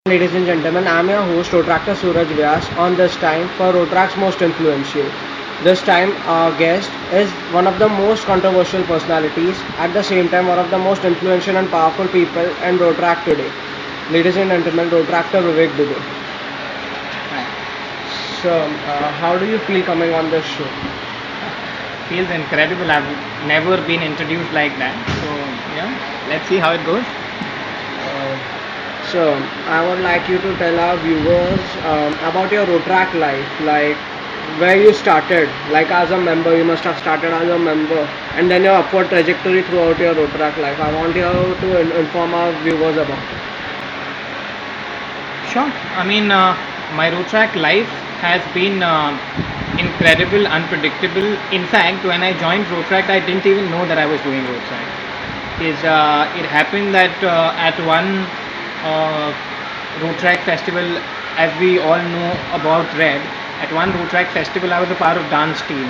Ladies and gentlemen, I'm your host Rotractor Suraj Vyas on this time for Rotrac's most influential. This time our guest is one of the most controversial personalities, at the same time one of the most influential and powerful people in Rotrac today. Ladies and gentlemen, Rotractor Vivek Dubey. Hi. So, how do you feel coming on this show? Feels incredible. I've never been introduced like that. So yeah, let's see how it goes. Uh, so, I would like you to tell our viewers about your Rotrac life, like where you started, like as a member, you must have started as a member, and then your upward trajectory throughout your Rotrac life. I want you to inform our viewers about it. Sure. My road track life has been incredible, unpredictable. In fact, when I joined road track, I didn't even know that I was doing road track. It happened that at one uh, road track festival, as we all know about Red, at one road track festival, I was a part of dance team,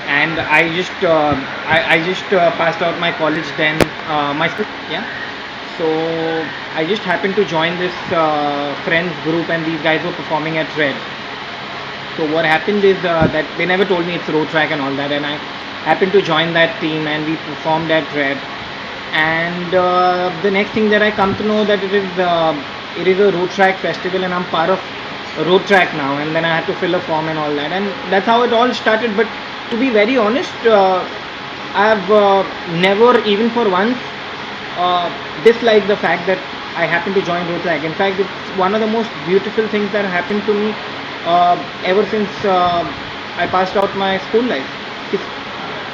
and I just passed out my college then, my school, yeah. So I just happened to join this friends group, and these guys were performing at Red. So what happened is that they never told me it's road track and all that, and I happened to join that team, and we performed at Red. And the next thing that I come to know that it is a road track festival, and I'm part of a road track now. And then I had to fill a form and all that, and that's how it all started. But to be very honest, I've never even for once uh, dislike the fact that I happen to join road track. In fact, it's one of the most beautiful things that happened to me ever since I passed out my school life. It's,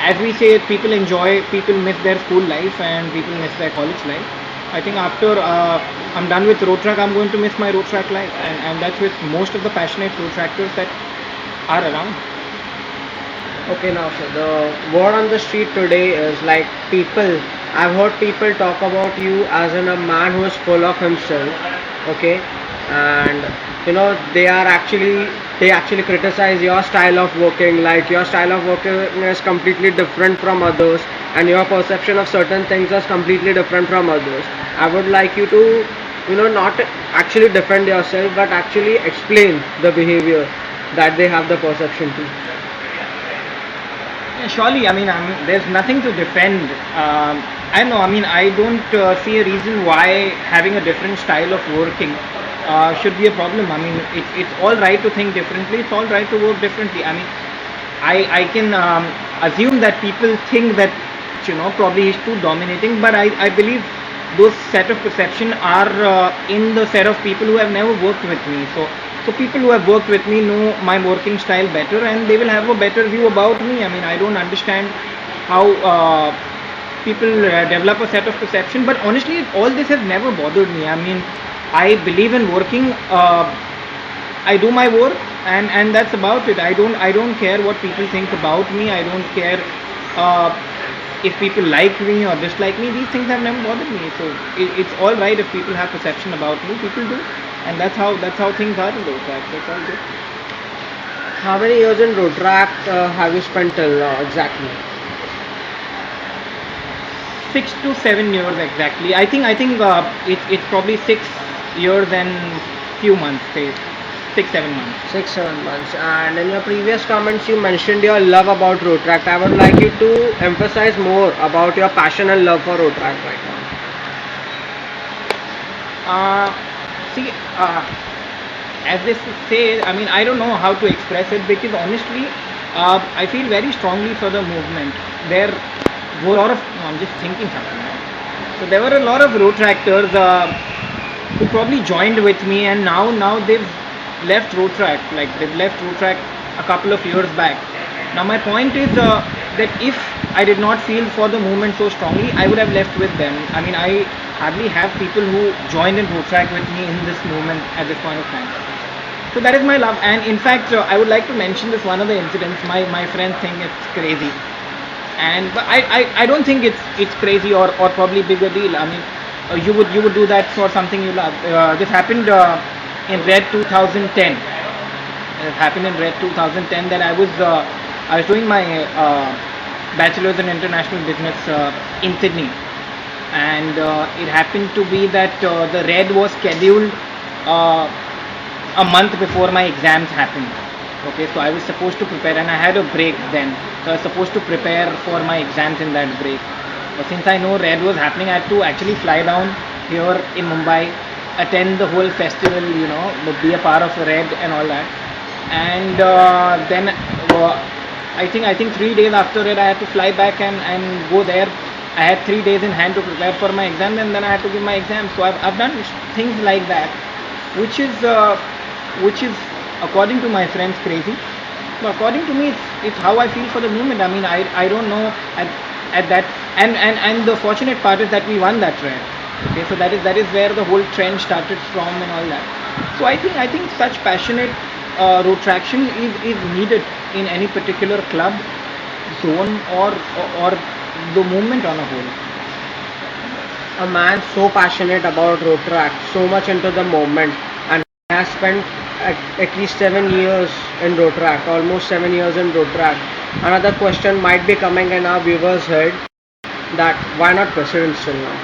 as we say, people miss their school life and people miss their college life. I think after I'm done with road track, I'm going to miss my road track life, and that's with most of the passionate road trackers that are around. Okay, now, so the word on the street today is like people. I've heard people talk about you as in a man who is full of himself. Okay, and they actually criticize your style of working. Like your style of working is completely different from others, and your perception of certain things is completely different from others. I would like you to, not actually defend yourself, but actually explain the behavior that they have the perception to. Yeah, surely, there's nothing to defend. I know, I don't see a reason why having a different style of working should be a problem. It's all right to think differently, it's all right to work differently. I can assume that people think that, probably he's too dominating, but I believe those set of perception are in the set of people who have never worked with me. So people who have worked with me know my working style better, and they will have a better view about me. I don't understand how people develop a set of perception, but honestly, all this has never bothered me. I believe in working. I do my work, and that's about it. I don't care what people think about me. I don't care uh, if people like me or dislike me. These things have never bothered me. So it's all right if people have perception about me. People do, and that's how things are in those tracks. It's all good. How many years in Rotract have you spent till exactly? 6 to 7 years exactly. It's probably 6 years and few months. Say 6 7 months. 6 7 months. And in your previous comments, you mentioned your love about Rotract. I would like you to emphasize more about your passion and love for Rotract right now. Uh, See, as they say, I don't know how to express it because honestly, I feel very strongly for the movement. There were a lot of, no, I'm just thinking something now. So there were a lot of road tractors who probably joined with me, and now they've left road track. Like they've left road track a couple of years back. Now my point is that if I did not feel for the movement so strongly, I would have left with them. I hardly have people who joined in road track with me in this movement at this point of time. So that is my love, and in fact, I would like to mention this one of the incidents. My friends think it's crazy, and but I don't think it's crazy or probably big a deal. You would do that for something you love. This happened in Red 2010. It happened in Red 2010 that I was doing my bachelor's in international business in Sydney, and it happened to be that the Red was scheduled uh, a month before my exams happened. Okay, so I was supposed to prepare, and I had a break then. So I was supposed to prepare for my exams in that break. But since I know Red was happening, I had to actually fly down here in Mumbai, attend the whole festival, be a part of Red and all that. And then I think 3 days after it, I had to fly back and go there. I had 3 days in hand to prepare for my exam, and then I had to give my exam. So I've done things like that, which is according to my friends crazy. But according to me, it's how I feel for the moment. I mean, I don't know at that, and the fortunate part is that we won that trend. Okay, so that is where the whole trend started from and all that. So I think such passionate road traction is needed in any particular club, zone, or the movement on a whole. A man so passionate about road track, so much into the movement, and has spent at least 7 years in road track, almost 7 years in road track. Another question might be coming in our viewers' head, that why not president still now?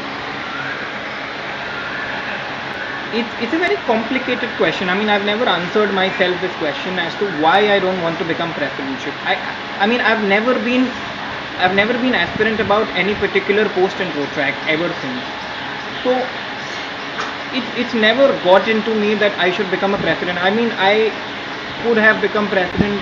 It's a very complicated question. I mean, I've never answered myself this question as to why I don't want to become presidentship. I mean, I've never been aspirant about any particular post in road track ever since. So it's never got into me that I should become a president. I mean, I could have become president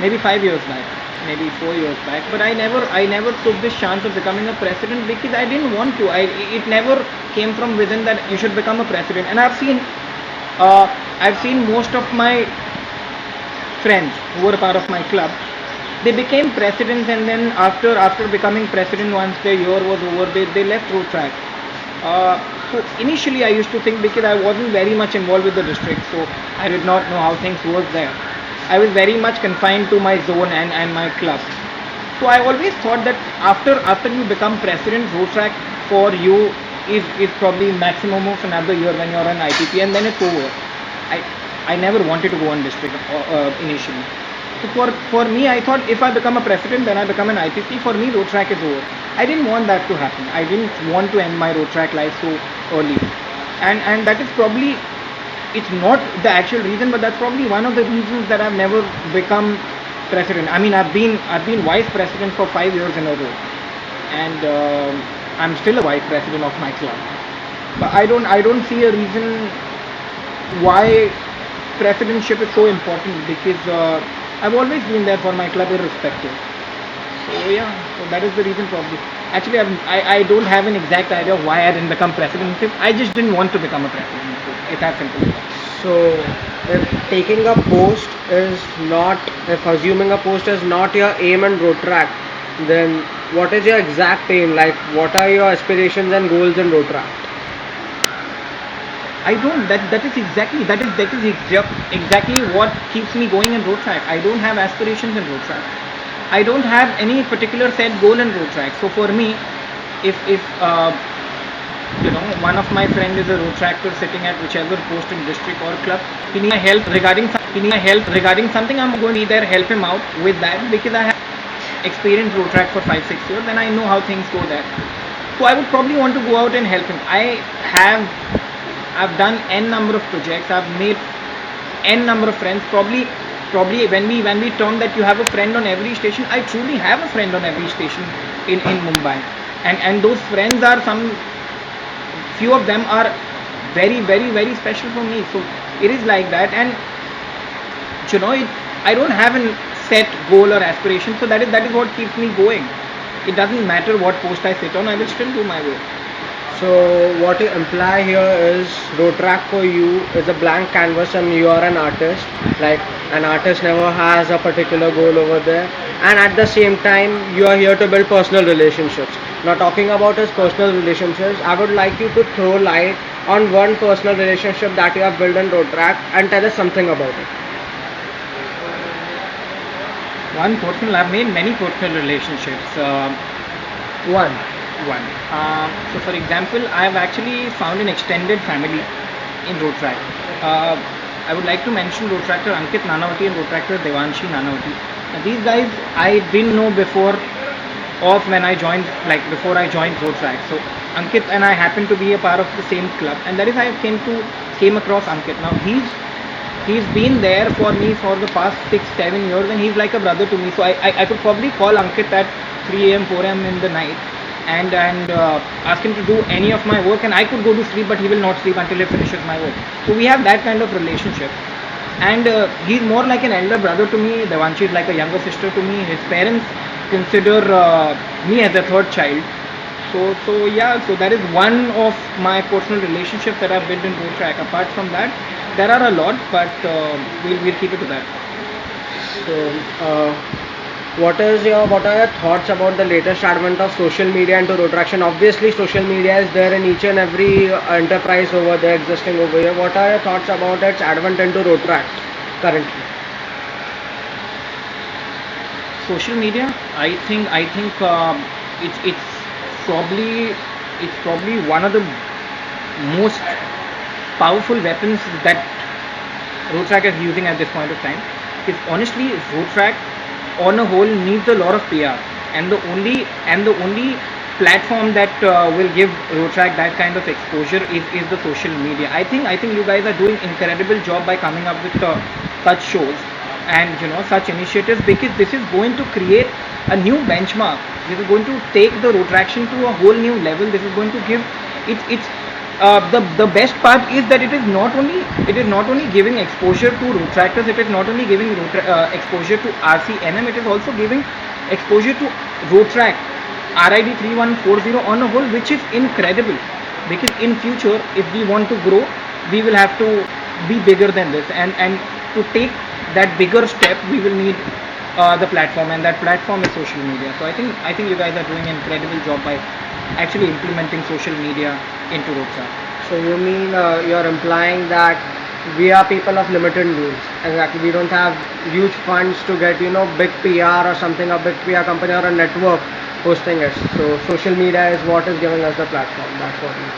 maybe 5 years back, maybe 4 years back, but I never took this chance of becoming a president because I didn't want to. It never came from within that you should become a president. And I've seen most of my friends who were part of my club. They became presidents, and then after becoming president, once their year was over, they left road track. So initially I used to think, because I wasn't very much involved with the district, so I did not know how things work there. I was very much confined to my zone and my club. So I always thought that after you become president, road track for you is probably maximum of another year when you're an IPP, and then it's over. I never wanted to go on district initially. So for me, I thought if I become a president, then I become an IPP. For me, road track is over. I didn't want that to happen. I didn't want to end my road track life so early, and that is probably, it's not the actual reason, but that's probably one of the reasons that I've never become president. I mean, I've been vice president for 5 years in a row, and I'm still a vice president of my club. But I don't see a reason why presidentship is so important, because I've always been there for my club irrespective. So yeah, so that is the reason probably. Actually, I don't have an exact idea of why I didn't become president. I just didn't want to become a president. It's that simple. So, if assuming a post is not your aim in road track, then what is your exact aim? Like, what are your aspirations and goals in road track? I don't. That is exactly what keeps me going in road track. I don't have aspirations in road track. I don't have any particular set goal in road track. So for me, if one of my friend is a road tractor sitting at whichever post in district or club, he needs my help regarding something, I'm going to be there, help him out with that, because I have experienced road track for 5-6 years and I know how things go there. So I would probably want to go out and help him. I've done n number of projects. I've made n number of friends. Probably when we term that you have a friend on every station, I truly have a friend on every station in Mumbai, and those friends are few of them are very, very, very special for me. So it is like that, and I don't have a set goal or aspiration. So that is what keeps me going. It doesn't matter what post I sit on, I will still do my work. So what you imply here is road track for you is a blank canvas and you are an artist. Like, an artist never has a particular goal over there, and at the same time you are here to build personal relationships. Now, talking about his personal relationships, I would like you to throw light on one personal relationship that you have built in road track and tell us something about it. I've made many personal relationships. One. One. So, for example, I have actually found an extended family in road track. I would like to mention road tractor Ankit Nanavati and road tractor Devanshi Nanavati. Now, these guys I didn't know before of when I joined, like before I joined Road Track. So Ankit and I happen to be a part of the same club, and that is how I came across Ankit. Now he's been there for me for the past 6-7 years, and he's like a brother to me. So I could probably call Ankit at 3 a.m. 4 a.m. in the night and ask him to do any of my work, and I could go to sleep, but he will not sleep until he finishes my work. So we have that kind of relationship, and he's more like an elder brother to me. Devanshi is like a younger sister to me. His parents consider me as a third child. So yeah, so that is one of my personal relationships that I've built in Road Track. Apart from that, there are a lot, but we'll keep it to that. So, what are your thoughts about the latest advent of social media into road traction? Obviously, social media is there in each and every enterprise over there, existing over here. What are your thoughts about its advent into road track currently? Social media, I think it's probably one of the most powerful weapons that Road Track is using at this point of time. Because honestly, Road Track on a whole needs a lot of PR, and the only platform that will give Road Track that kind of exposure is the social media. I think you guys are doing incredible job by coming up with such shows and such initiatives, because this is going to create a new benchmark. This is going to take the road traction to a whole new level. This is going to give it's the best part is that it is not only giving exposure to road tractors, it is not only giving exposure to RCNM, it is also giving exposure to road track RID 3140 on a whole, which is incredible. Because in future, if we want to grow, we will have to be bigger than this, and to take that bigger step, we will need the platform, and that platform is social media. So I think you guys are doing an incredible job by actually implementing social media into road track. So you mean you're implying that we are people of limited means? Exactly, we don't have huge funds to get big PR or something, a big PR company or a network hosting it. So social media is what is giving us the platform. That's what you mean.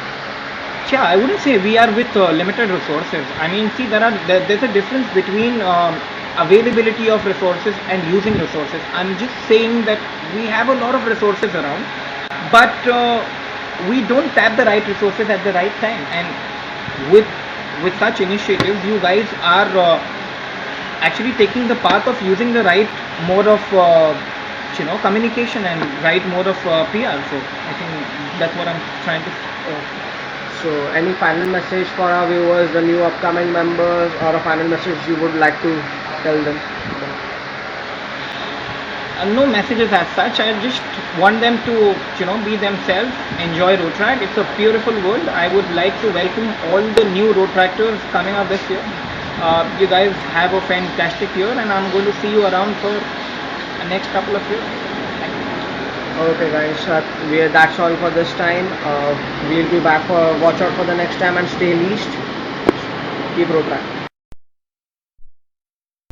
Yeah, I wouldn't say we are with limited resources. I mean, see, there's a difference between availability of resources and using resources. I'm just saying that we have a lot of resources around, but we don't tap the right resources at the right time. And with such initiatives, you guys are actually taking the path of using the right mode of communication and right mode of PR. So I think that's what I'm trying to. So any final message for our viewers, the new upcoming members, or a final message you would like to tell them? No messages as such. I just want them to be themselves, enjoy road track. It's a beautiful world. I would like to welcome all the new road tractors coming up this year. You guys have a fantastic year, and I'm going to see you around for the next couple of years. Thank you. Okay guys, that's all for this time. We'll be back for watch out for the next time, and stay leased. Keep road track.